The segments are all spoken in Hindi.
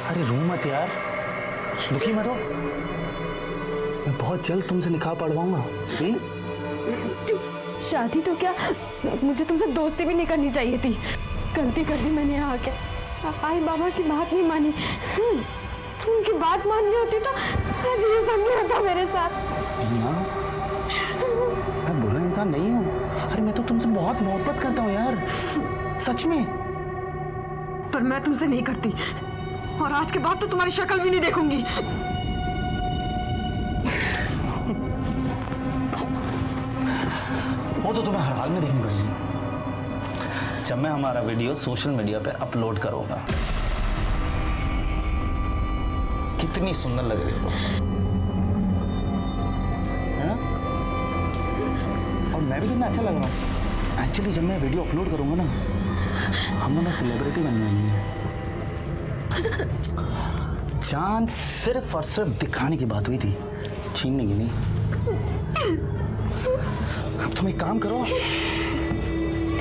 अरे रो मत यार, दुखी मत हो। मैं बहुत जल्द तुमसे निकाह पढ़वाऊंगा। शादी तो क्या, मुझे तुमसे दोस्ती भी नहीं करनी चाहिए थी। गलती कर दी मैंने यहाँ आके। आई बाबा की बात नहीं मानी। उनकी बात माननी होती तो आज ये सब नहीं होता मेरे साथ। मैं बुरा इंसान नहीं हूँ। अरे मैं तो तुमसे बहुत मोहब्बत करता हूँ यार, सच में। पर मैं तुमसे नहीं करती, और आज के बाद तो तुम्हारी शक्ल भी नहीं देखूंगी। वो तो तुम्हें हर हाल में देखनी पड़ेगी जब मैं हमारा वीडियो सोशल मीडिया पे अपलोड करूंगा। कितनी सुंदर लग रही हो तुम, है ना? और मैं भी कितना अच्छा लग रहा हूँ। एक्चुअली जब मैं वीडियो अपलोड करूंगा ना, हम दोनों सेलिब्रिटी बन जाएंगे। जान सिर्फ और सिर्फ दिखाने की बात हुई थी, छीनने की नहीं। अब तुम एक काम करो,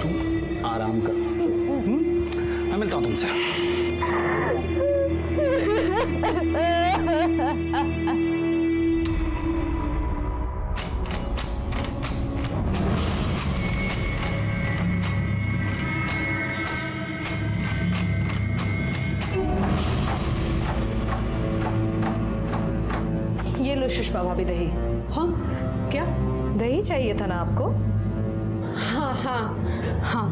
तुम आराम करो। मैं मिलता हूं तुमसे। ये लो सुषमा भाभी दही। हाँ क्या? दही चाहिए था ना आपको? हाँ हाँ हाँ।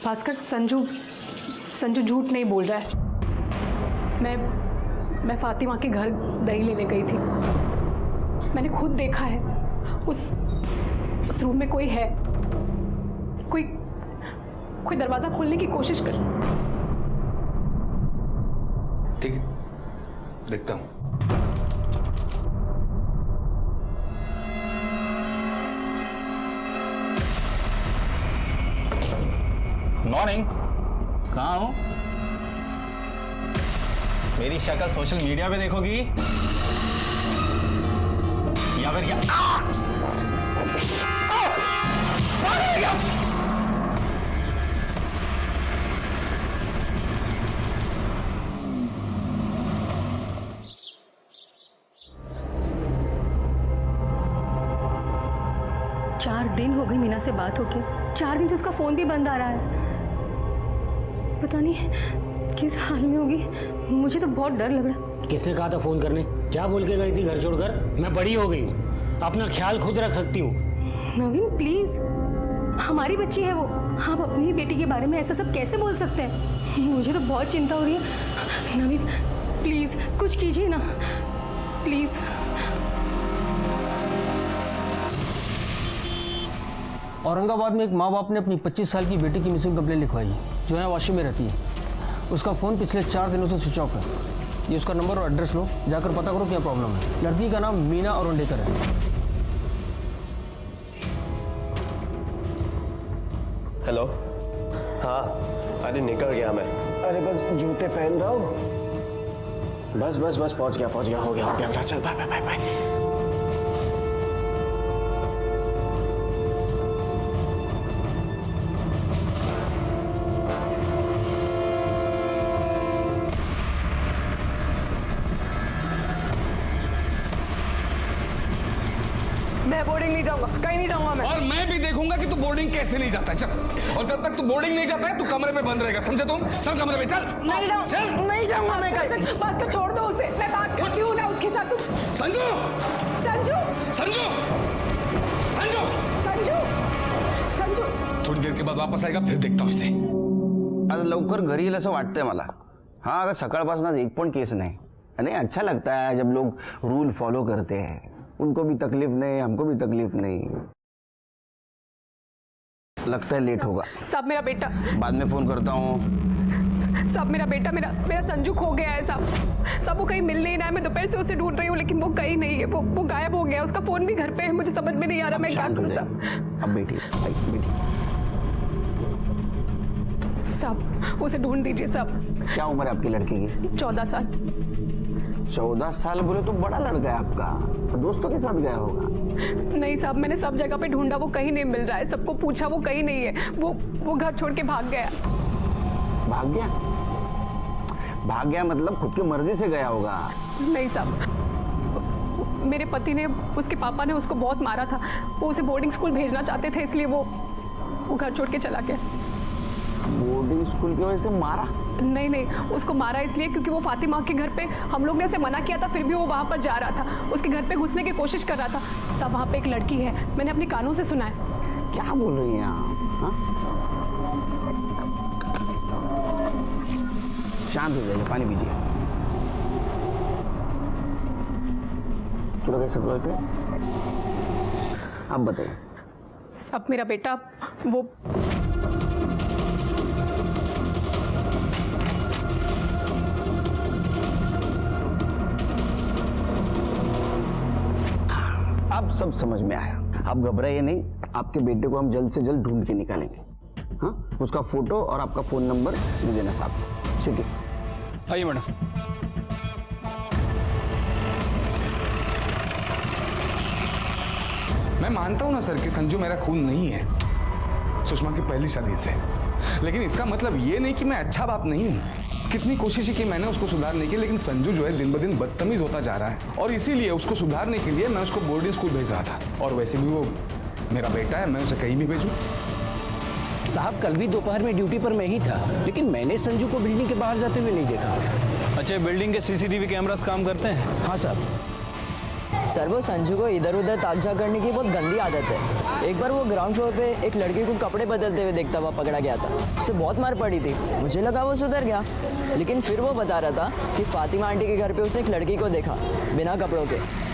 भास्कर, संजू झूठ नहीं बोल रहा है। मैं फातिमा के घर दही लेने गई थी। मैंने खुद देखा है, उस रूम में कोई है। कोई दरवाजा खोलने की कोशिश कर। ठीक है, देखता हूं। मॉर्निंग। कहाँ हो? मेरी शक्ल सोशल मीडिया पे देखोगी या फिर 4 दिन हो गए मीना से बात होके। 4 दिन से उसका फोन भी बंद आ रहा है। पता नहीं किस हाल में होगी। मुझे तो बहुत डर लग रहा है। किसने कहा था फोन करने? क्या बोल के गई थी घर छोड़कर? मैं बड़ी हो गई हूँ, अपना ख्याल खुद रख सकती हूँ। नवीन प्लीज, हमारी बच्ची है वो। आप अपनी ही बेटी के बारे में ऐसा सब कैसे बोल सकते हैं? मुझे तो बहुत चिंता हो रही है। नवीन प्लीज कुछ कीजिए ना, प्लीज। औरंगाबाद में एक माँ बाप ने अपनी 25 साल की बेटी की मिसिंग कंप्लेंट लिखवाई, जो है वाशी में रहती है। उसका फ़ोन पिछले 4 दिनों से स्विच ऑफ है। ये उसका नंबर और एड्रेस लो, जाकर पता करो क्या प्रॉब्लम है। लड़की का नाम मीना अरुणडेकर है। हेलो। हाँ, अरे निकल गया मैं। अरे बस जूते पहन रहा हूँ। बस पहुंच गया, हो गया। चल बाय। मैं बोर्डिंग नहीं जाऊंगा, कहीं नहीं जाऊंगा मैं। और मैं भी देखूंगा कि तू बोर्डिंग कैसे नहीं जाता है। चल, और जब तक तू बोर्डिंग नहीं जाता है तू कमरे में बंद रहेगा, समझे तुम? चल कमरे में चल। नहीं जाऊंगा मैं कहीं। भास्कर छोड़ दो उसे, मैं बात करती हूँ ना उसके साथ। संजू। थोड़ी देर के बाद वापस आएगा, फिर देखता हूँ इसे। आज लवकर घरी येईल असं वाटतंय मला। हाँ, अगर सकाळपासून आज एक पण केस नहीं। नहीं, अच्छा लगता है जब लोग रूल फॉलो करते हैं। उनको भी तकलीफ नहीं, हमको भी तकलीफ नहीं। लगता है लेट होगा। सब मेरा बेटा। बाद में फोन करता हूँ। सब मेरा बेटा मेरा संजू खो गया है सब वो कहीं मिल नहीं रहा है। मैं दोपहर से उसे ढूंढ रही हूँ लेकिन वो कहीं नहीं है। वो गायब हो गया। उसका फोन भी घर पे है। मुझे समझ में नहीं आ रहा मैं क्या करूँ सब। अब बैठिए सब उसे ढूंढ दीजिए सब। क्या उम्र है आपकी लड़की की? 14 साल। 14 साल बोले तो बड़ा लड़का है आपका। दोस्तों के साथ गया होगा। नहीं साहब, मैंने सब जगह पे ढूंढा, वो कहीं नहीं मिल रहा है। सबको पूछा, वो कहीं नहीं है। वो घर छोड़ के भाग गया। भाग गया मतलब खुद की मर्जी से गया होगा। नहीं साहब, मेरे पति ने, उसके पापा ने उसको बहुत मारा था। वो उसे बोर्डिंग स्कूल भेजना चाहते थे, इसलिए वो घर छोड़ के चला गया। बोर्डिंग स्कूल की वजह से मारा? नहीं, उसको मारा इसलिए क्योंकि वो फातिमा के घर पे, हम लोग ने उसे मना किया था, फिर भी वो वहाँ पर जा रहा था। उसके घर पे घुसने की कोशिश कर रहा था। सब वहाँ पे एक लड़की है, मैंने अपने कानों से सुना है। क्या बोल रही हैं आप? हाँ? शांत हो जाइए, पानी पीजिए। थोड़ा कैसे बोलते हैं? आप बताइए। सब मेरा बेटा वो अब सब समझ में आया। आप घबराइए नहीं, आपके बेटे को हम जल्द से जल्द ढूंढ के निकालेंगे। हाँ, उसका फोटो और आपका फोन नंबर दे देना साहब। ठीक है, आइए मैडम। मैं मानता हूं ना सर कि संजू मेरा खून नहीं है, सुषमा की पहली शादी से, लेकिन इसका मतलब ये नहीं कि मैं अच्छा बाप नहीं हूं। कितनी कोशिश की मैंने उसको सुधारने की, लेकिन संजू जो है दिन ब दिन बदतमीज होता जा रहा है, और इसीलिए उसको सुधारने के लिए मैं उसको बोर्डिंग स्कूल भेज रहा था। और वैसे भी वो मेरा बेटा है, मैं उसे कहीं भी भेजूं। साहब, कल भी दोपहर में ड्यूटी पर मैं ही था, लेकिन मैंने संजू को बिल्डिंग के बाहर जाते हुए नहीं देखा। अच्छा, बिल्डिंग के सीसीटीवी कैमरास काम करते हैं? हाँ साहब। सर, वो संजू को इधर उधर ताजा करने की बहुत गंदी आदत है। एक बार वो ग्राउंड फ्लोर पे एक लड़की को कपड़े बदलते हुए देखता हुआ पकड़ा गया था। उसे बहुत मार पड़ी थी। मुझे लगा वो सुधर गया, लेकिन फिर वो बता रहा था कि फातिमा आंटी के घर पे उसने एक लड़की को देखा बिना कपड़ों के।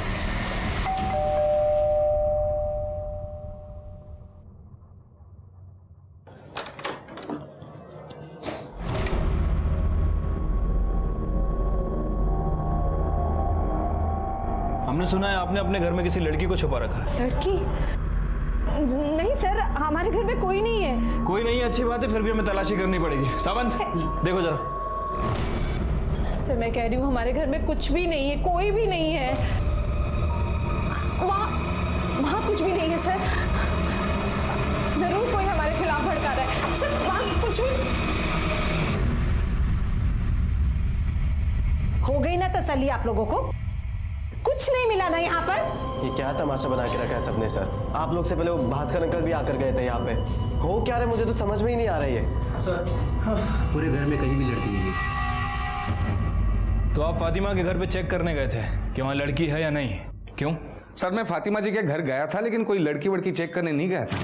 हमने सुना है आपने अपने घर में किसी लड़की को छुपा रखा है। लड़की? नहीं सर, हमारे घर में कोई नहीं है। कोई नहीं है, अच्छी बात है, फिर भी हमें तलाशी करनी पड़ेगी। सावंत, देखो जरा। सर, मैं कह रही हूँ हमारे घर में कुछ भी नहीं है, कोई भी नहीं है। वहाँ कुछ भी नहीं है सर। जरूर कोई हमारे खिलाफ भड़का रहा है सर। वहाँ कुछ भी। हो गई ना तसल्ली आप लोगों को? कुछ नहीं मिला ना यहाँ पर? ये क्या तमाशा बना के रखा है सबने सर? आप लोग से पहले वो भास्कर अंकल भी आकर गए थे यहाँ पे। हो क्या रहा है मुझे तो समझ में ही नहीं आ रही है सर। हाँ, पूरे घर में कहीं भी लड़की नहीं है। तो आप फातिमा के घर पे चेक करने गए थे कि वहाँ लड़की है या नहीं? क्यों? सर, मैं फातिमा जी के घर गया था, लेकिन कोई लड़की वड़की चेक करने नहीं गया था।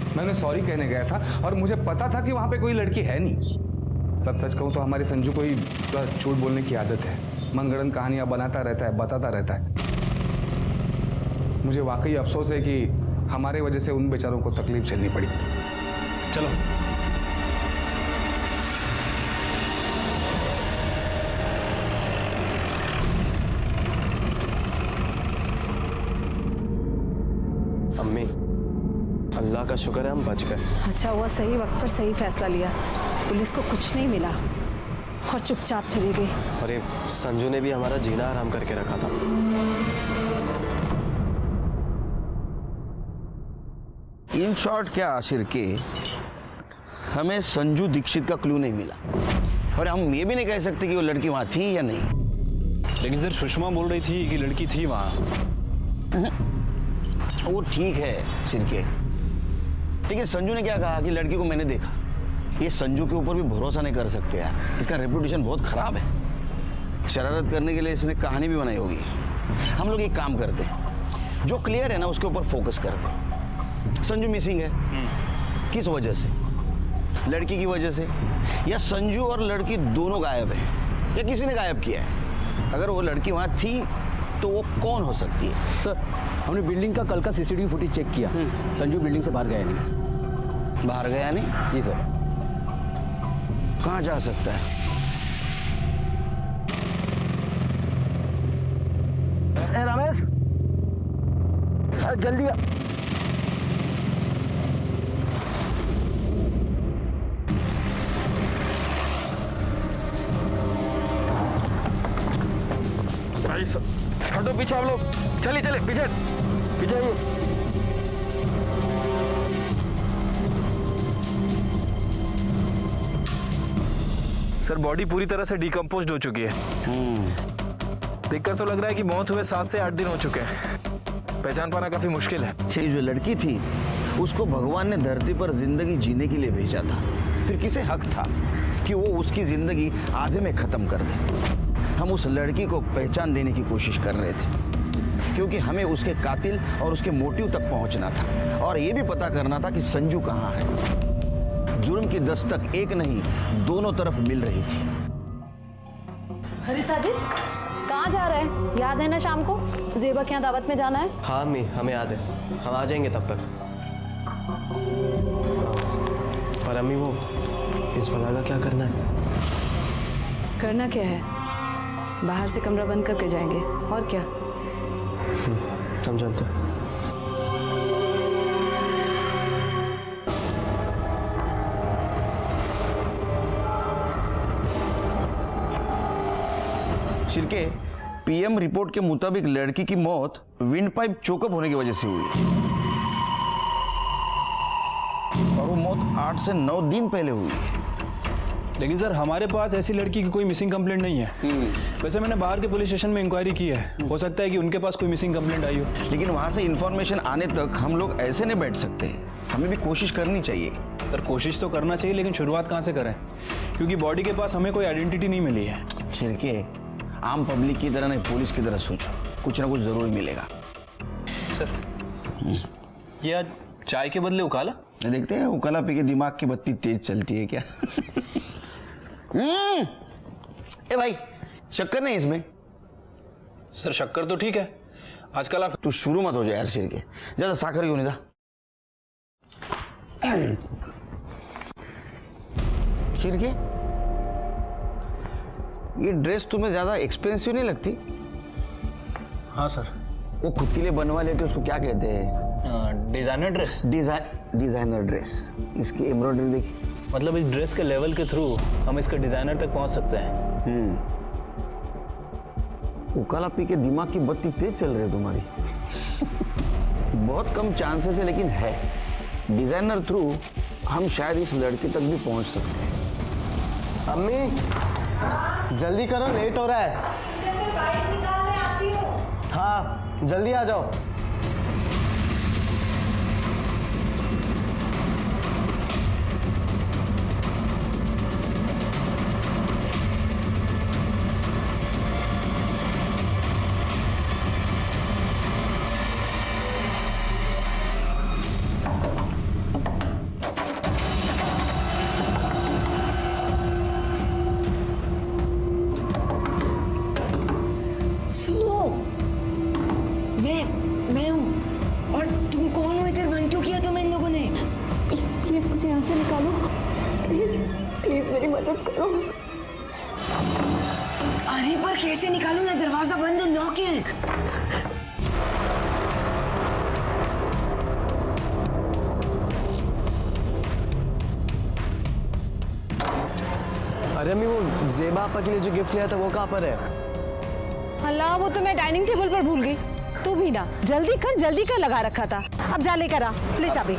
मैं उन्हें सॉरी कहने गया था, और मुझे पता था कि वहाँ पे कोई लड़की है नहीं। सच कहूँ तो हमारे संजू को ही झूठ बोलने की आदत है। मनगढ़ंत कहानियां बनाता रहता है, बताता रहता है। मुझे वाकई अफसोस है कि हमारे वजह से उन बेचारों को तकलीफ झेलनी पड़ी। चलो। अम्मी, अल्लाह का शुक्र है हम बच गए। अच्छा हुआ सही वक्त पर सही फैसला लिया। पुलिस को कुछ नहीं मिला और चुपचाप चली गई। और ये संजू ने भी हमारा जीना आराम करके रखा था। इन शॉर्ट क्या आशिर के, हमें संजू दीक्षित का क्लू नहीं मिला, और हम ये भी नहीं कह सकते कि वो लड़की वहां थी या नहीं। लेकिन सर, सुषमा बोल रही थी कि लड़की थी वहाँ। वो ठीक है सिरके, लेकिन संजू ने क्या कहा कि लड़की को मैंने देखा। ये संजू के ऊपर भी भरोसा नहीं कर सकते यार, इसका रेपुटेशन बहुत खराब है। शरारत करने के लिए इसने कहानी भी बनाई होगी। हम लोग एक काम करते हैं, जो क्लियर है ना उसके ऊपर फोकस करते हैं। संजू मिसिंग है, किस वजह से? लड़की की वजह से, या संजू और लड़की दोनों गायब है, या किसी ने गायब किया है? अगर वो लड़की वहां थी तो वो कौन हो सकती है? सर, हमने बिल्डिंग का कल का सीसीटीवी फुटेज चेक किया। संजू बिल्डिंग से बाहर गया नहीं। बाहर गया नहीं? जी सर। कहाँ जा सकता है? रमेश जल्दी आ। भाई हटो पीछे आप लोग, चलिए चलिए पीछे पीछे आइए। सर बॉडी पूरी तरह से डिकम्पोज्ड हो चुकी है। देखकर तो लग रहा है कि मौत हुए 7 से 8 दिन हो चुके हैं। पहचान पाना काफी मुश्किल है। ये जो लड़की थी उसको भगवान ने धरती पर जिंदगी जीने के लिए भेजा था, फिर किसे हक था कि वो उसकी जिंदगी आधे में खत्म कर दे। हम उस लड़की को पहचान देने की कोशिश कर रहे थे क्योंकि हमें उसके कातिल और उसके मोटिव तक पहुंचना था और ये भी पता करना था कि संजू कहाँ है। जुर्म की दस्तक एक नहीं दोनों तरफ मिल रही थी। अरे साजिद कहाँ जा रहे हैं? याद है ना शाम को ज़ेबा के यहाँ दावत में जाना है? हाँ अम्मी हमें याद है, हम आ जाएंगे तब तक। पर अम्मी वो इस बला का क्या करना है? करना क्या है, बाहर से कमरा बंद करके जाएंगे और क्या। समझाते हैं। शिरके, पीएम रिपोर्ट के मुताबिक लड़की की मौत विंड पाइप चोकअप होने की वजह से हुई और वो मौत 8 से 9 दिन पहले हुई। लेकिन सर हमारे पास ऐसी लड़की की कोई मिसिंग कंप्लेंट नहीं है। वैसे मैंने बाहर के पुलिस स्टेशन में इंक्वायरी की है, हो सकता है कि उनके पास कोई मिसिंग कंप्लेंट आई हो। लेकिन वहां से इंफॉर्मेशन आने तक हम लोग ऐसे नहीं बैठ सकते, हमें भी कोशिश करनी चाहिए। सर कोशिश तो करना चाहिए, लेकिन शुरुआत कहाँ से करें, क्योंकि बॉडी के पास हमें कोई आइडेंटिटी नहीं मिली है। शिरके, आम पब्लिक की तरह नहीं पुलिस की तरह सोचो, कुछ ना कुछ जरूर मिलेगा। सर ये आज चाय के बदले उकाला? देखते हैं उकाला पी के दिमाग की बत्ती तेज चलती है क्या। ए भाई शक्कर नहीं इसमें? सर शक्कर तो ठीक है, आजकल आप तू शुरू मत हो जाए यार शिरके, ज्यादा साखर क्यों नहीं था। शिरके, ये ड्रेस तुम्हें ज्यादा एक्सपेंसिव नहीं लगती? हाँ सर। वो खुद के लिए बनवा लेते उसको क्या कहते हैं? Designer dress. Designer dress. इसकी एम्ब्रॉयडरी देखी, मतलब इस ड्रेस के लेवल के थ्रू हम इसके डिजाइनर तक पहुंच सकते हैं। उकाला पी के दिमाग की बत्ती तेज चल रही है तुम्हारी। बहुत कम चांसेस है लेकिन है। डिजाइनर थ्रू हम शायद इस लड़की तक भी पहुंच सकते हैं। अम्मी जल्दी करो, लेट हो रहा है। हाँ जल्दी आ जाओ। मैं हूँ। और तुम कौन हो? इधर बंद क्यों किया तुम्हें इन लोगों ने? प्लीज मुझे यहाँ से निकालो, प्लीज प्लीज मेरी मदद करो। अरे पर कैसे निकालूं? ये दरवाजा बंद है, लॉक है। अरे अम्मी वो ज़ेबा आपा के लिए जो गिफ्ट लिया था वो कहाँ पर है? अल्लाह वो तो मैं डाइनिंग टेबल पर भूल गई। तू भी ना जल्दी कर लगा रखा था। अब जा लेकर आ, ले चाबी।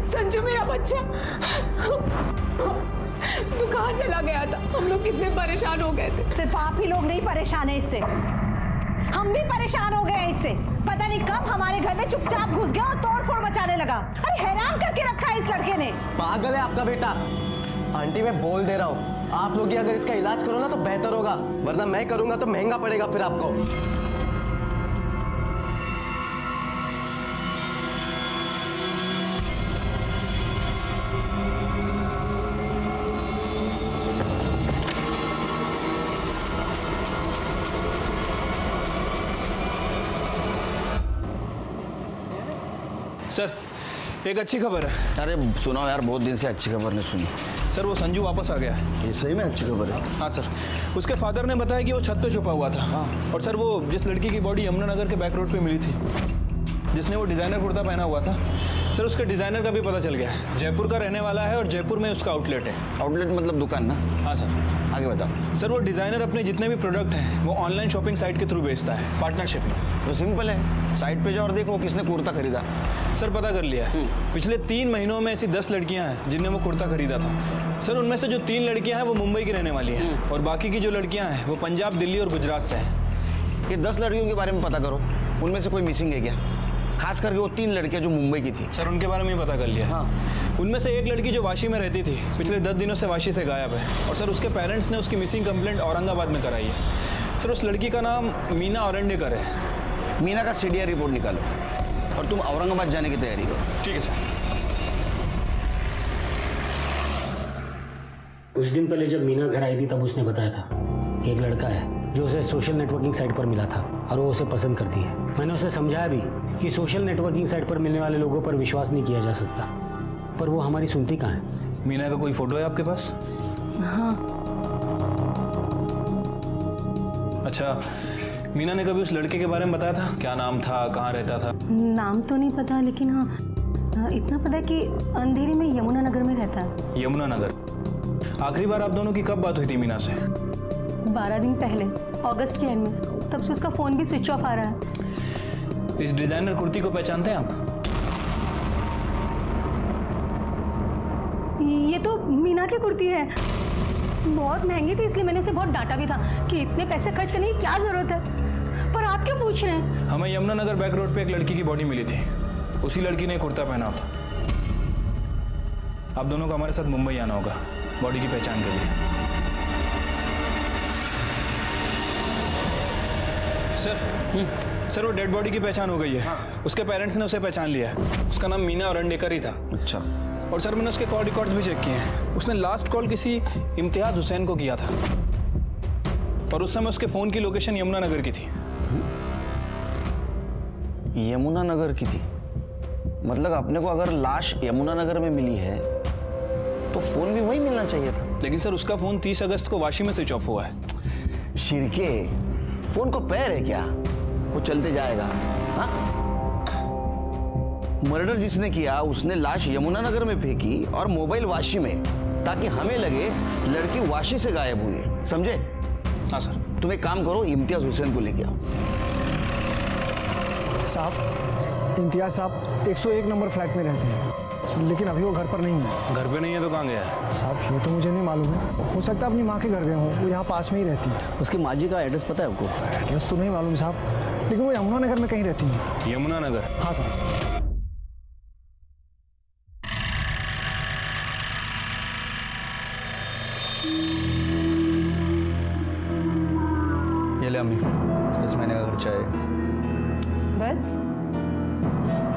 संजू मेरा बच्चा, तू कहाँ चला गया था? हम लोग कितने परेशान हो गए थे। सिर्फ आप ही लोग नहीं परेशान है इससे, हम भी परेशान हो गए हैं इससे। पता नहीं कब हमारे घर में चुपचाप घुस गया और तोड़-फोड़ मचाने लगा। अरे हैरान करके रखा है इस लड़के ने। पागल है आपका बेटा। आंटी मैं बोल दे रहा हूँ, आप लोग ये अगर इसका इलाज करो ना तो बेहतर होगा, वरना मैं करूंगा तो महंगा पड़ेगा फिर आपको। सर एक अच्छी खबर है। अरे सुनाओ यार, बहुत दिन से अच्छी खबर नहीं सुनी। सर वो संजू वापस आ गया है। ये सही में अच्छी खबर है? हाँ सर, उसके फादर ने बताया कि वो छत पे छुपा हुआ था। हाँ। और सर वो जिस लड़की की बॉडी यमुनानगर के बैक रोड पे मिली थी, जिसने वो डिज़ाइनर कुर्ता पहना हुआ था, सर उसके डिज़ाइनर का भी पता चल गया। जयपुर का रहने वाला है और जयपुर में उसका आउटलेट है। आउटलेट मतलब दुकान ना? हाँ सर। आगे बताओ। सर वो डिज़ाइनर अपने जितने भी प्रोडक्ट हैं वो ऑनलाइन शॉपिंग साइट के थ्रू बेचता है, पार्टनरशिप में। तो सिंपल है, साइट पे जाओ और देखो किसने कुर्ता खरीदा। सर पता कर लिया है। पिछले 3 महीनों में ऐसी 10 लड़कियां हैं जिनने वो कुर्ता खरीदा था। सर उनमें से जो 3 लड़कियां हैं वो मुंबई की रहने वाली हैं और बाकी की जो लड़कियां हैं वो पंजाब, दिल्ली और गुजरात से हैं। ये 10 लड़कियों के बारे में पता करो, उनमें से कोई मिसिंग है क्या? खास करके वो 3 लड़कियां जो मुंबई की थी। सर उनके बारे में पता कर लिया। हाँ। उनमें से एक लड़की जो वाशी में रहती थी, पिछले 10 दिनों से वाशी से गायब है और सर उसके पेरेंट्स ने उसकी मिसिंग कंप्लेंट औरंगाबाद में कराई है। सर उस लड़की का नाम मीना औरंडेकर है। मीना का सीडीआर रिपोर्ट निकालो और तुम औरंगाबाद जाने की तैयारी करो। ठीक है सर। कुछ दिन पहले जब मीना घर आई थी तब उसने बताया था एक लड़का है जो उसे सोशल नेटवर्किंग साइट पर मिला था और वो उसे पसंद करती है। मैंने उसे समझाया भी कि सोशल नेटवर्किंग साइट पर मिलने वाले लोगों पर विश्वास नहीं किया जा सकता, पर वो हमारी सुनती कहाँ है। मीना का कोई फोटो है आपके पास? हाँ। अच्छा, मीना ने कभी उस लड़के के बारे में बताया था? क्या नाम था, कहाँ रहता था? नाम तो नहीं पता, लेकिन हाँ इतना पता है कि अंधेरी में यमुनानगर में रहता है। यमुनानगर। आखिरी बार आप दोनों की कब बात हुई थी मीना से? 12 दिन पहले, अगस्त के एंड में। तब से उसका फोन भी स्विच ऑफ आ रहा है। इस डिजाइनर कुर्ती को पहचानते हैं आप? ये तो मीना की कुर्ती है। बहुत महंगी थी, इसलिए मैंने उसे बहुत डांटा भी था कि इतने पैसे खर्च करने की क्या जरूरत है। पर आप क्यों पूछ रहे हैं? हमें यमुनानगर बैक रोड पे एक लड़की की बॉडी मिली थी, उसी लड़की ने कुर्ता पहना था। आप दोनों को हमारे साथ मुंबई आना होगा बॉडी की पहचान के लिए। सर वो डेड बॉडी की पहचान हो गई है। हाँ। उसके पेरेंट्स ने उसे पहचान लिया है। उसका नाम मीना औरंडेकर ही था। अच्छा। और सर मैंने उसके कॉल रिकॉर्ड्स भी चेक किए हैं। उसने लास्ट कॉल किसी इम्तियाज हुसैन को किया था और उस समय उसके फोन की लोकेशन यमुनानगर की थी। यमुनानगर की थी? मतलब अपने को अगर लाश यमुनानगर में मिली है तो फोन भी वही मिलना चाहिए था। लेकिन सर उसका फोन 30 अगस्त को वाशी में स्विच ऑफ हुआ है। शिरके, फोन को पैर है क्या? वो चलते जाएगा। हाँ? मर्डर जिसने किया उसने लाश यमुनानगर में फेंकी और मोबाइल वाशी में, ताकि हमें लगे लड़की वाशी से गायब हुई है। समझे? हाँ सर। तुम एक काम करो, इम्तियाज हुसैन को लेके आओ। साहब, इम्तियाज साहब 101 नंबर फ्लैट में रहते हैं, लेकिन अभी वो घर पर नहीं है। घर पे नहीं है तो कहाँ गया है? साहब ये तो मुझे नहीं मालूम है, हो सकता है अपनी माँ के घर गए हों, वो यहाँ पास में ही रहती है। उसकी माँ जी का एड्रेस पता है आपको? एड्रेस तो नहीं मालूम साहब, लेकिन वो यमुनानगर में कहीं रहती है। यमुनानगर? हाँ साहब। ये ले अम्मी, इस महीने का खर्चा है। बस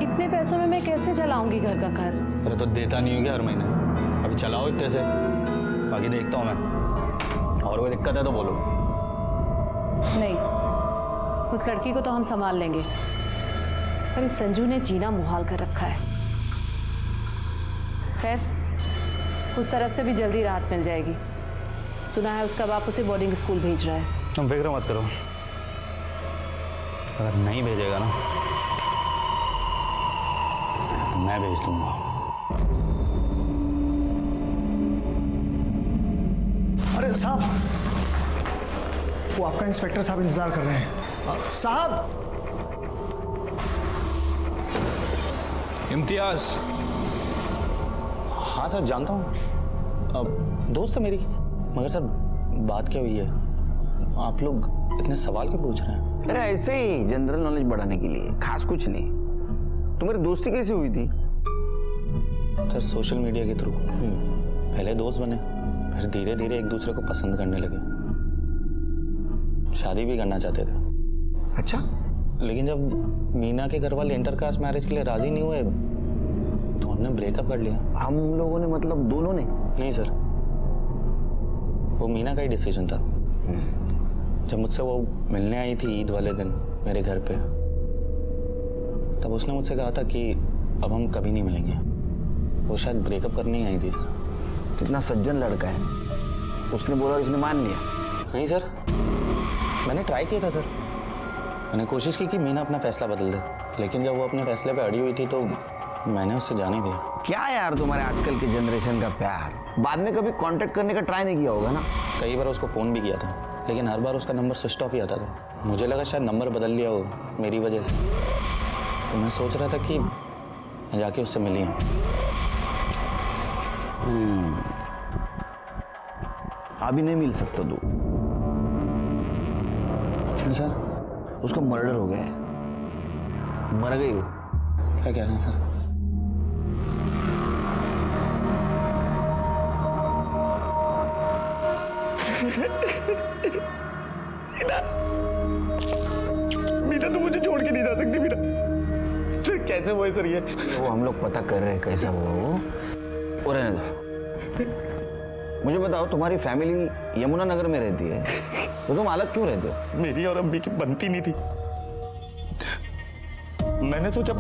इतने पैसों में मैं कैसे चलाऊंगी घर का खर्च? अरे तो देता नहीं हो क्या हर महीने? अभी चलाओ इतने से, बाकी देखता हूँ मैं। और कोई दिक्कत है तो बोलो। नहीं, उस लड़की को तो हम संभाल लेंगे, पर इस संजू ने जीना मुहाल कर रखा है। खैर उस तरफ से भी जल्दी राहत मिल जाएगी। सुना है उसका बाप उसे बोर्डिंग स्कूल भेज रहा है। तुम फिक्र मत करो, अगर नहीं भेजेगा ना मैं भेज दूंगा। अरे साहब, वो आपका इंस्पेक्टर साहब इंतजार कर रहे हैं। साहब। इम्तियाज। हाँ सर जानता हूँ, दोस्त है मेरी। मगर सर बात क्या हुई है? आप लोग इतने सवाल क्यों पूछ रहे हैं? अरे ऐसे ही जनरल नॉलेज बढ़ाने के लिए, खास कुछ नहीं। तुम्हारी दोस्ती कैसे हुई थी? सर सोशल मीडिया के थ्रू। पहले दोस्त बने, फिर धीरे धीरे एक दूसरे को पसंद करने लगे, शादी भी करना चाहते थे। अच्छा। लेकिन जब मीना के घर वाले इंटर कास्ट मैरिज के लिए राजी नहीं हुए तो हमने ब्रेकअप कर लिया। हम लोगों ने मतलब दोनों ने? नहीं सर, वो मीना का ही डिसीजन था। जब मुझसे वो मिलने आई थी ईद वाले दिन मेरे घर पे, तब उसने मुझसे कहा था कि अब हम कभी नहीं मिलेंगे। वो शायद ब्रेकअप करने ही आई थी सर। कितना सज्जन लड़का है। उसने बोला, इसने मान लिया? नहीं सर, मैंने ट्राई किया था सर। मैंने कोशिश की कि मीना अपना फैसला बदल दे, लेकिन जब वो अपने फैसले पे अड़ी हुई थी तो मैंने उससे जाने दिया। क्या यार तुम्हारे आजकल के जनरेशन का प्यार। बाद में कभी कांटेक्ट करने का ट्राई नहीं किया होगा ना? कई बार उसको फ़ोन भी किया था, लेकिन हर बार उसका नंबर स्विच ऑफ ही आता था। मुझे लगा शायद नंबर बदल लिया हो मेरी वजह से, तो मैं सोच रहा था कि मैं जाके उससे मिली हूँ। अभी नहीं मिल सकता तू। क्यों सर? उसका मर्डर हो गया है, मर गई वो। क्या कह रहे हैं सर? मीना तो मुझे छोड़ के नहीं जा सकती। मीना सर कैसे हुआ सर ये? वो हम लोग पता कर रहे हैं कैसा हुआ वो। और रहने दो। मुझे बताओ, तुम्हारी फैमिली यमुनानगर में रहती है, तो तुम अलग क्यों रहते हो? मेरी और अम्मी की बनती नहीं थी, मैंने सोचा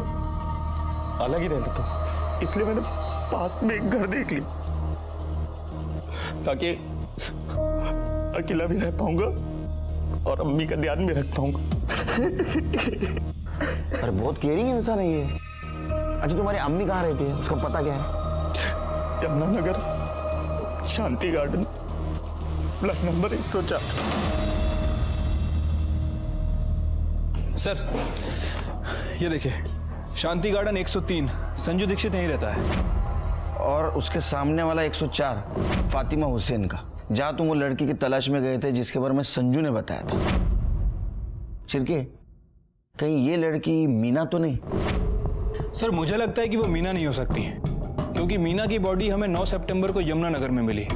अलग ही रह लेता हूं, इसलिए मैंने पास में एक घर देख ली ताकि अकेला भी रह पाऊंगा और अम्मी का ध्यान भी रख पाऊंगा। अरे बहुत केयरिंग इंसान है ये। अच्छा, तुम्हारी अम्मी कहाँ रहती है? उसका पता क्या है? यमुनानगर, शांति गार्डन, ब्लॉक नंबर 104। सर ये देखिए, शांति गार्डन 103, संजू दीक्षित यहीं रहता है। और उसके सामने वाला 104 फातिमा हुसैन का, जहां तुम वो लड़की की तलाश में गए थे जिसके बारे में संजू ने बताया था। शिरके, कहीं ये लड़की मीना तो नहीं? सर मुझे लगता है कि वो मीना नहीं हो सकती, क्योंकि मीना की बॉडी हमें 9 सितंबर को यमुनानगर में मिली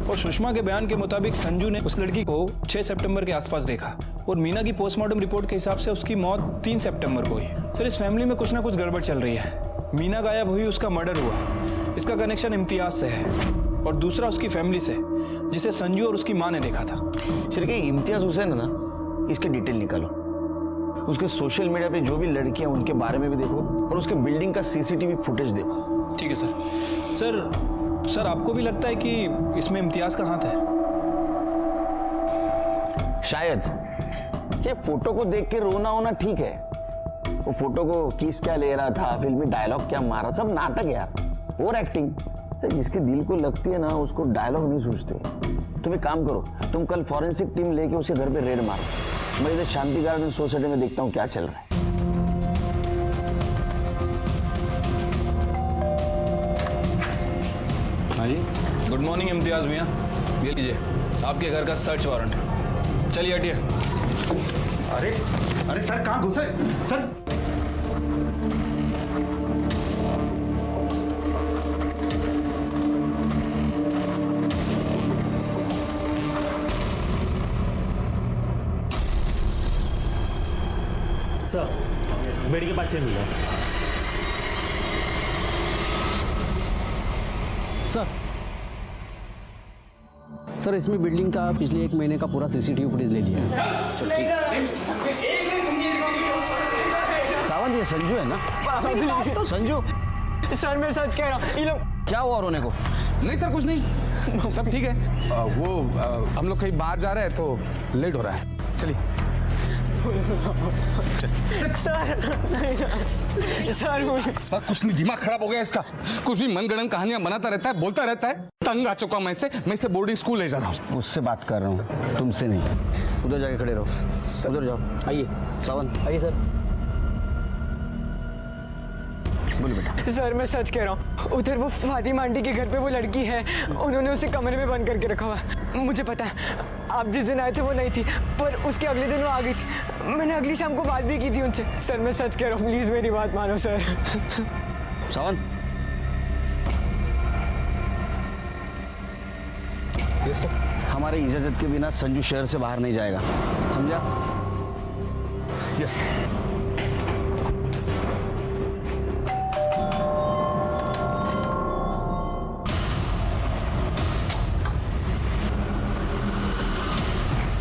और सुषमा के बयान के मुताबिक संजू ने उस लड़की को 6 सितंबर के आसपास देखा और मीना की पोस्टमार्टम रिपोर्ट के हिसाब से उसकी मौत 3 सितंबर को हुई। सर इस फैमिली में कुछ ना कुछ गड़बड़ चल रही है। मीना गायब हुई, उसका मर्डर हुआ, इसका कनेक्शन इम्तियाज से है और दूसरा उसकी फैमिली से, जिसे संजू और उसकी माँ ने देखा था। शिरके, इम्तियाज हुसैन है ना, इसकी डिटेल निकालो। उसके सोशल मीडिया पे जो भी लड़कियां उनके बारे में भी देखो और उसके बिल्डिंग का सीसीटीवी फुटेज देखो। ठीक है सर। सर आपको भी लगता है कि इसमें इम्तियाज का हाथ है? शायद। ये फोटो को देख के रोना होना ठीक है, वो फोटो को किस क्या ले रहा था, फिल्मी डायलॉग क्या मारा, सब नाटक यार, और एक्टिंग। जिसके दिल को लगती है ना, उसको डायलॉग नहीं सूझते। तुम एक काम करो, तुम कल फॉरेंसिक टीम लेके उसके घर पे रेड मारो। मैं इधर शांति गार्डन सोसाइटी में देखता हूँ क्या चल रहा है। हाँ जी, गुड मॉर्निंग इम्तियाज मियाँ, ये लीजिए आपके घर का सर्च वारंट। चलिए हटिए। अरे अरे सर कहाँ घुसे सर? सर बेड के पास से मिला। सर इसमें बिल्डिंग का पिछले 1 महीने का पूरा सीसीटीवी फुटेज ले लिया है। सावंत, ये संजू है ना? संजू सर मैं सच कह रहा हूँ। ये लोग क्या हुआ रोने को? नहीं सर कुछ नहीं, सब ठीक है। हम लोग कहीं बाहर जा रहे हैं तो लेट हो रहा है, चलिए। सर कुछ नहीं, दिमाग खराब हो गया इसका। कुछ भी मनगढ़ंत कहानियां बनाता रहता है, बोलता रहता है। तंग आ चुका मैं इसे बोर्डिंग स्कूल ले जा रहा हूँ। उससे बात कर रहा हूँ, तुमसे नहीं। उधर जाके खड़े रहो, उधर जाओ। आइए सावंत आइए सर। बोलो बेटा। सर मैं सच कह रहा हूँ, उधर वो फातिमा आंटी के घर पे वो लड़की है, उन्होंने उसे कमरे में बंद करके रखा हुआ। मुझे पता है आप जिस दिन आए थे वो नहीं थी, पर उसके अगले दिन वो आ गई थी। मैंने अगली शाम को बात भी की थी उनसे। सर मैं सच कह रहा हूँ, प्लीज मेरी बात मानो सर। सावन, यस सर। हमारे इजाजत के बिना संजू शहर से बाहर नहीं जाएगा, समझा? यस।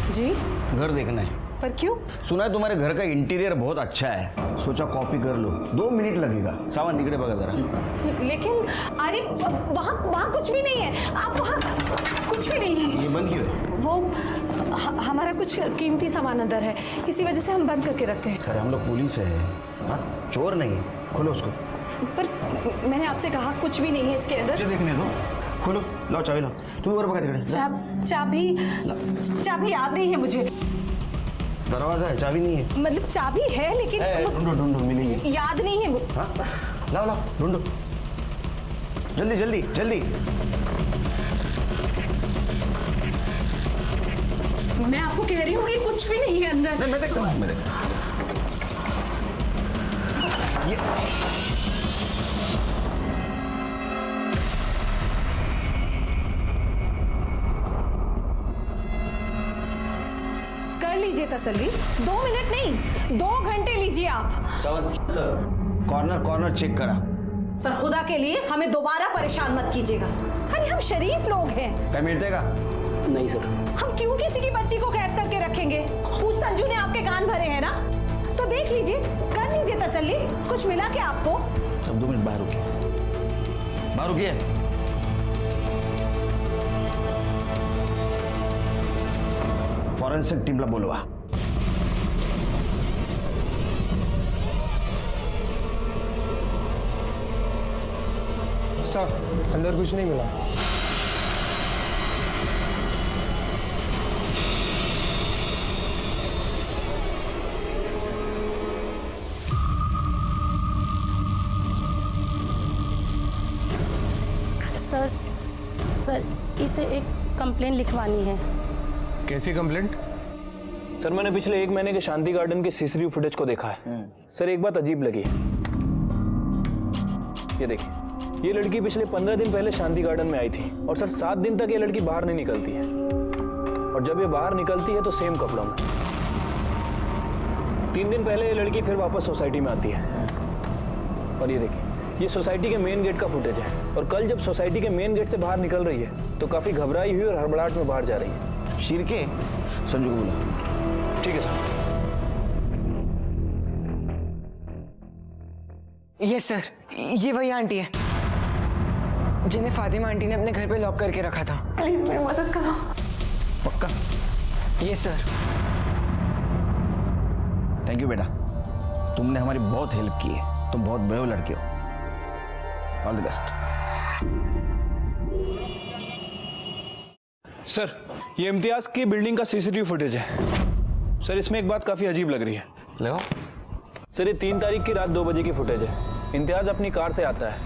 जी घर देखना है। पर क्यों? सुना है तुम्हारे घर का इंटीरियर बहुत अच्छा है, सोचा कॉपी कर लो। 2 मिनट लगेगा। सावन इकड़े बघा जरा। लेकिन अरे वहाँ कुछ भी नहीं है। आप वहाँ कुछ भी नहीं है। ये बंद क्यों है? वो हमारा कुछ कीमती सामान अंदर है, इसी वजह से हम बंद करके रखते हैं। अरे हम लोग पुलिस है, हाँ? चोर नहीं। खोलो उसको। पर मैंने आपसे कहा कुछ भी नहीं है इसके अंदर। मुझे देखने दो। खोलो, लाओ चाबी लाओ। तुम और बघा तिकडे। चाबी याद नहीं है मुझे। दरवाजा है, चाबी नहीं है। मतलब चाबी है लेकिन ढूंढो मिलेगी। याद नहीं है वो। हाँ? लाओ ढूंढो, जल्दी जल्दी जल्दी। मैं आपको कह रही हूँ कि कुछ भी नहीं है अंदर। नहीं, मैं देखता हूँ। ये कर लीजिए तसल्ली। 2 मिनट नहीं, 2 घंटे लीजिए आप। सावन सर, कॉर्नर चेक करा। पर खुदा के लिए हमें दोबारा परेशान मत कीजिएगा। अरे हम शरीफ लोग हैं। क्या मिलतेगा? नहीं सर। हम क्यों किसी की बच्ची को कैद करके रखेंगे? उस संजू ने आपके कान भरे हैं ना, तो देख लीजिए, कर लीजिए तसल्ली। कुछ मिला क्या आपको? अब 2 मिनट बाहर रुकिए। फॉरेंसिक टीमला बोलवा। सर अंदर कुछ नहीं मिला। सर इसे एक कंप्लेन लिखवानी है। कैसी कंप्लेंट? सर मैंने पिछले 1 महीने के शांति गार्डन के सीसीटीवी फुटेज को देखा है। सर एक बात अजीब लगी। ये देखिए, ये लड़की पिछले 15 दिन पहले शांति गार्डन में आई थी और सर 7 दिन तक ये लड़की बाहर नहीं निकलती है, और जब ये बाहर निकलती है तो सेम कपड़ों में। 3 दिन पहले ये लड़की फिर वापस सोसाइटी में आती है, और ये देखिए, ये सोसाइटी के मेन गेट का फुटेज है। और कल जब सोसाइटी के मेन गेट से बाहर निकल रही है तो काफी घबराई हुई और हड़बड़ाहट में बाहर जा रही है। शिरके, संजू को बुला। ठीक है सर। यस सर, ये वही आंटी है जिन्हें फातिमा आंटी ने अपने घर पे लॉक करके रखा था। प्लीज मेरी मदद करो। पक्का? Yes sir. थैंक यू बेटा, तुमने हमारी बहुत हेल्प की है। तुम बहुत ब्रेव लड़के हो। All the best. सर ये इम्तियाज की बिल्डिंग का सीसीटीवी फुटेज है। सर इसमें एक बात काफी अजीब लग रही है। लगाओ। सर ये 3 तारीख की रात 2 बजे की फुटेज है। इम्तियाज अपनी कार से आता है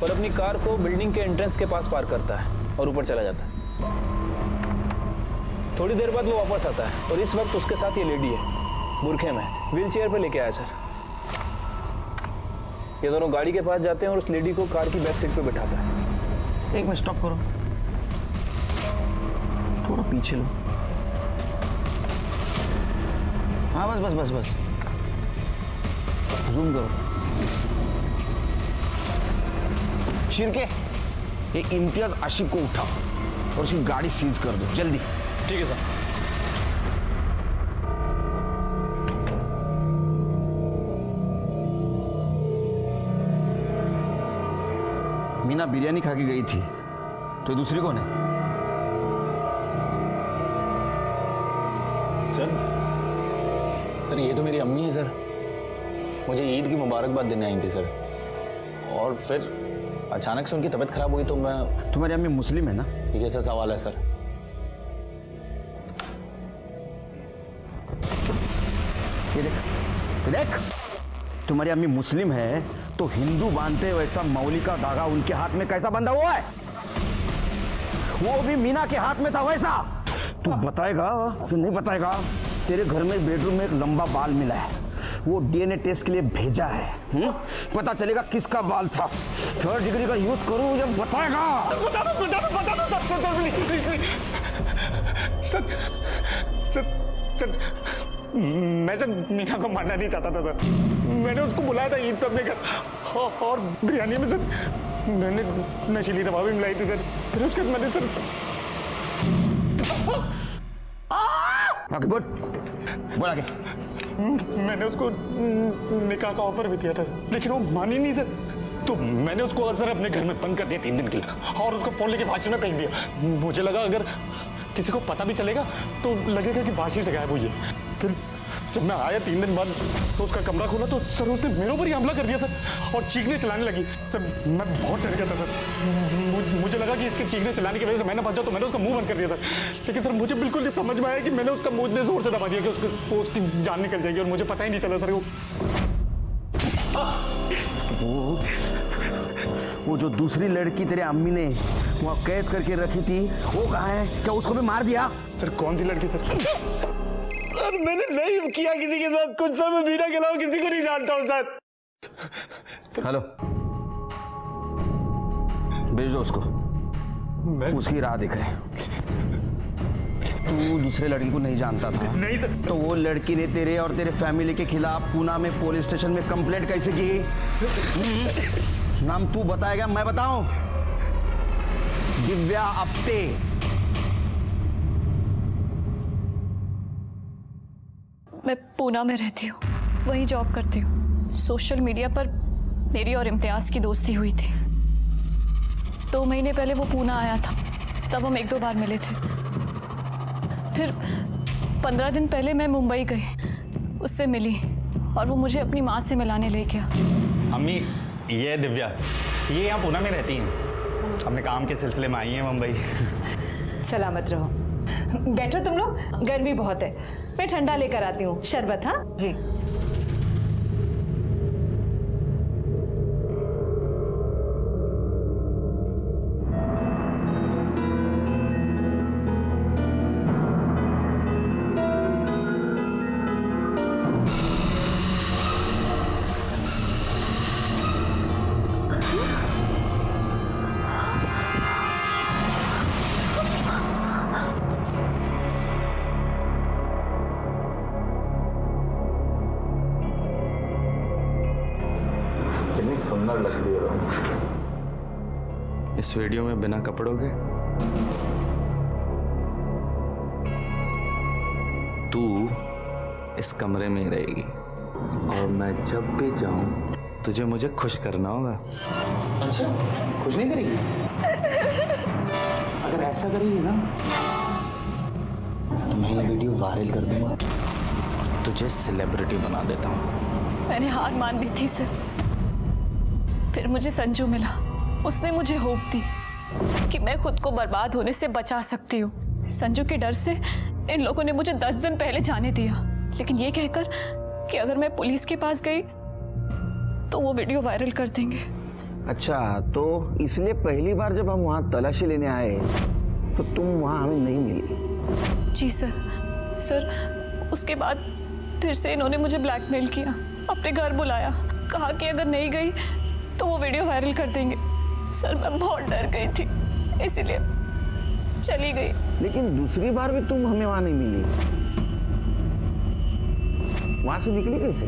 और अपनी कार को बिल्डिंग के एंट्रेंस के पास पार्क करता है और ऊपर चला जाता है। थोड़ी देर बाद वो वापस आता है और इस वक्त उसके साथ ये लेडी है, बुरखे में, व्हील चेयर पर लेके आया सर। ये दोनों गाड़ी के पास जाते हैं और उस लेडी को कार की बैक सीट पे बिठाता है। एक मिनट स्टॉप करो, थोड़ा पीछे लो। हाँ बस जूम करो। शिरके, ये इम्तियाज आशिक को उठाओ और उसकी गाड़ी सीज कर दो जल्दी। ठीक है सर। मीना बिरयानी खा के गई थी, तो दूसरी कौन है? सर ये तो मेरी अम्मी है सर। मुझे ईद की मुबारकबाद देने आई थी सर, और फिर अचानक से उनकी तबीयत खराब हुई तो मैं। तुम्हारी अम्मी मुस्लिम है ना? ठीक है सर, सवाल है सर। ये देख, तुम्हारी अम्मी मुस्लिम है तो हिंदू बांधते वैसा मौली का धागा उनके हाथ में कैसा बंधा हुआ है? वो भी मीना के हाथ में था वैसा। तू बताएगा कि नहीं बताएगा? तेरे घर में बेडरूम में एक लंबा बाल मिला है, वो डीएनए टेस्ट के लिए भेजा है। पता चलेगा किसका बाल था। 3rd डिग्री का यूज करूं जब बताएगा। बता दो सर, मैं सर मीना को मारना नहीं चाहता था सर। मैंने उसको बुलाया था ईद पे अपने घर, और बिरयानी में सर मैंने नशीली दवा भी मिलाई थी सर। फिर उसके बाद मैंने सर आगे बोल आगे। मैंने उसको निकाह का ऑफर भी दिया था सर, लेकिन वो मानी नहीं सर। तो मैंने उसको सर अपने घर में बंद कर दिया 3 दिन के लिए, और उसको फोन लेके वाशी में फेंक दिया। मुझे लगा अगर किसी को पता भी चलेगा तो लगेगा कि वाशी से गायब हुई है। फिर जब मैं आया 3 दिन बाद तो उसका कमरा खोला तो सर उसने मेरे ऊपर ही हमला कर दिया सर, और चीखने चलाने लगी सर। मैं बहुत डर गया था सर। मुझे लगा कि इसके चीखने चलाने की वजह से मैं ना बच जाऊं, तो मैंने उसका मुंह बंद कर दिया सर। लेकिन सर मुझे बिल्कुल नहीं समझ में आया कि मैंने उसका मुंह इतने जोर से दबा दिया कि उसकी जान निकल जाएगी, और मुझे पता ही नहीं चला सर। वो जो दूसरी लड़की तेरे अम्मी ने वहाँ कैद करके रखी थी, वो कहाँ है? क्या उसको भी मार दिया? सर कौन सी लड़की सर? मैंने नहीं किया किसी के साथ कुछ सर। मैं मीना के अलावा किसी को नहीं जानता हूँ सर। हेलो, भेज दो उसको, उसकी राह देख रहे। तू दूसरे लड़की को नहीं जानता था? नहीं सर। तो वो लड़की ने तेरे और तेरे फैमिली के खिलाफ पूना में पुलिस स्टेशन में कंप्लेंट कैसे की? नाम तू बताएगा मैं बताऊं? दिव्या आप्टे। मैं पूना में रहती हूँ, वहीं जॉब करती हूँ। सोशल मीडिया पर मेरी और इम्तियाज की दोस्ती हुई थी। 2 महीने पहले वो पूना आया था, तब हम 1-2 बार मिले थे। फिर 15 दिन पहले मैं मुंबई गई, उससे मिली और वो मुझे अपनी माँ से मिलाने ले गया। अम्मी, ये है दिव्या, ये यहाँ पूना में रहती हैं, अपने काम के सिलसिले में आई हैं मुंबई। सलामत रहो। बैठो तुम लोग, गर्मी बहुत है, मैं ठंडा लेकर आती हूँ। शरबत? हाँ जी। सुंदर लग रही हो। इस वीडियो में बिना कपड़ों के तू इस कमरे में ही रहेगी, और मैं जब भी जाऊं तुझे मुझे खुश करना होगा। अच्छा, खुश नहीं करेगी? अगर ऐसा करेगी ना तो मैं ये वीडियो वायरल कर दूंगा, तुझे सेलिब्रिटी बना देता हूँ। मैंने हार मान ली थी सर। फिर मुझे संजू मिला, उसने मुझे होप दी कि मैं खुद को बर्बाद होने से बचा सकती हूँ। संजू के डर से इन लोगों ने मुझे 10 दिन पहले जाने दिया, लेकिन ये कहकर कि अगर मैं पुलिस के पास गई तो वो वीडियो वायरल कर देंगे। अच्छा, तो इसलिए पहली बार जब हम वहाँ तलाशी लेने आए तो तुम वहाँ हमें नहीं मिली? जी सर, उसके बाद फिर से इन्होंने मुझे ब्लैकमेल किया, अपने घर बुलाया, कहा कि अगर नहीं गई तो वो वीडियो वायरल कर देंगे। सर मैं बहुत डर गई थी, इसीलिए चली गई। लेकिन दूसरी बार भी तुम हमें वहां नहीं मिली, वहां से निकली कैसे?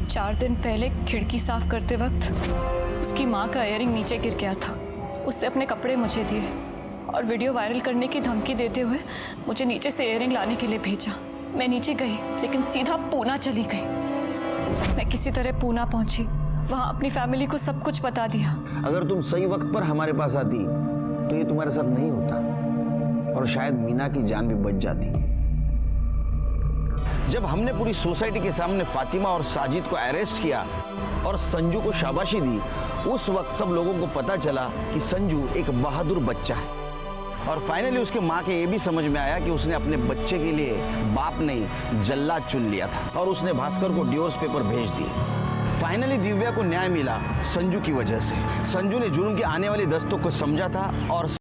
4 दिन पहले खिड़की साफ करते वक्त उसकी माँ का इयररिंग नीचे गिर गया था। उसने अपने कपड़े मुझे दिए और वीडियो वायरल करने की धमकी देते हुए मुझे नीचे से इयररिंग लाने के लिए भेजा। मैं नीचे गई लेकिन सीधा पूना चली गई। मैं किसी तरह पूना पहुंची, वहां अपनी फैमिली को सब कुछ बता दिया। अगर तुम सही वक्त पर हमारे पास आती तो ये तुम्हारे साथ नहीं होता और शायद मीना की जान भी बच जाती। जब हमने पूरी सोसाइटी के सामने फातिमा और साजिद को अरेस्ट किया और संजू को शाबाशी दी, उस वक्त सब लोगों को पता चला कि संजू एक बहादुर बच्चा है। और फाइनली उसके माँ के ये भी समझ में आया कि उसने अपने बच्चे के लिए बाप नहीं जल्लाद चुन लिया था, और उसने भास्कर को डिवोर्स पेपर भेज दिए। फाइनली दिव्या को न्याय मिला संजू की वजह से। संजू ने जुर्म की आने वाली दस्तों को समझा था और